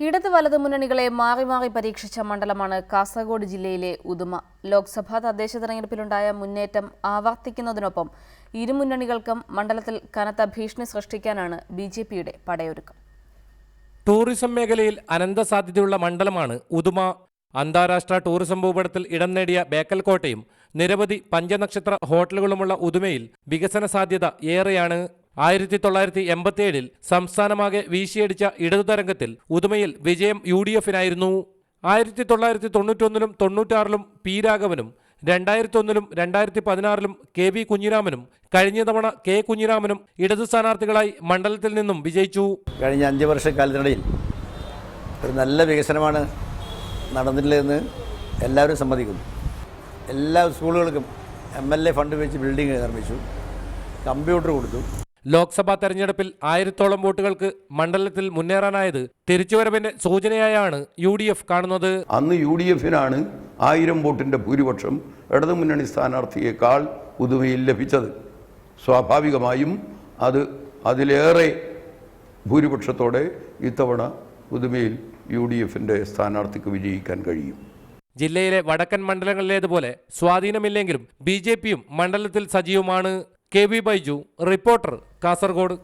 ഇടത് വലത് മുന്നണികളെ മാറി മാറി പരീക്ഷിച്ച മണ്ഡലമാണ് കാസർഗോഡ് ജില്ലയിലെ ഉദുമ. ലോക്സഭാ തദ്ദേശ തെരഞ്ഞെടുപ്പിലുണ്ടായ മുന്നേറ്റം ആവർത്തിക്കുന്നതിനൊപ്പം ഇരു മുന്നണികൾക്കും മണ്ഡലത്തിൽ കനത്ത ഭീഷണി സൃഷ്ടിക്കാനാണ് ബിജെപിയുടെ പടയൊരുക്കം. ടൂറിസം മേഖലയിൽ അനന്ത സാധ്യതയുള്ള മണ്ഡലമാണ് ഉദുമ. അന്താരാഷ്ട്ര ടൂറിസം ഭൂപടത്തിൽ ഇടം നേടിയ ബേക്കൽ കോട്ടയും നിരവധി പഞ്ചനക്ഷത്ര ഹോട്ടലുകളുമുള്ള ഉദുമയിൽ വികസന സാധ്യത ഏറെയാണ്. 1987 സംസ്ഥാനമാകെ വീശിയടിച്ച ഇടതുതരംഗത്തിൽ ഉദുമയിൽ വിജയം UDF-നായിരുന്നു. 1991 96 പി രാഘവനും 2001 2016 KV കുഞ്ഞിരാമനും കഴിഞ്ഞ തവണ K കുഞ്ഞിരാമനും ഇടതു സ്ഥാനാർത്ഥികളായി മണ്ഡലത്തിൽ നിന്നും വിജയിച്ചു. കഴിഞ്ഞ 5 വർഷക്കാലത്തിനിടയിൽ ഒരു നല്ല വികസനമാണ് നടന്നിട്ടുള്ളതെന്ന് എല്ലാവരും സമ്മതിക്കുന്നു. എല്ലാ സ്കൂളുകൾക്കും MLA ഫണ്ട് വെച്ച് ബിൽഡിംഗ് നിർമ്മിച്ചു, കമ്പ്യൂട്ടർ കൊടുത്തു. ലോക്സഭാ തെരഞ്ഞെടുപ്പിൽ 1000-ഓളം വോട്ടുകൾക്ക് മണ്ഡലത്തിൽ മുന്നേറാനായത് തിരിച്ചുവരവിന്റെ സൂചനയായാണ് UDF കാണുന്നത്. അന്ന് UDF-നാണ് 1000 വോട്ടിന്റെ ഭൂരിപക്ഷം ഇടതുമുന്നണി സ്ഥാനാർത്ഥിയേക്കാൾ ഉദുമയിൽ ലഭിച്ചത്. സ്വാഭാവികമായും അതിലേറെ ഭൂരിപക്ഷത്തോടെ ഇത്തവണ ഉദുമയിൽ UDF-ന്റെ സ്ഥാനാർത്ഥിക്ക് വിജയിക്കാൻ കഴിയും. ജില്ലയിലെ വടക്കൻ മണ്ഡലങ്ങളിലേതുപോലെ സ്വാധീനമില്ലെങ്കിലും BJP-യും മണ്ഡലത്തിൽ സജീവമാണ്. KV Baiju, reporter, Kasaragod.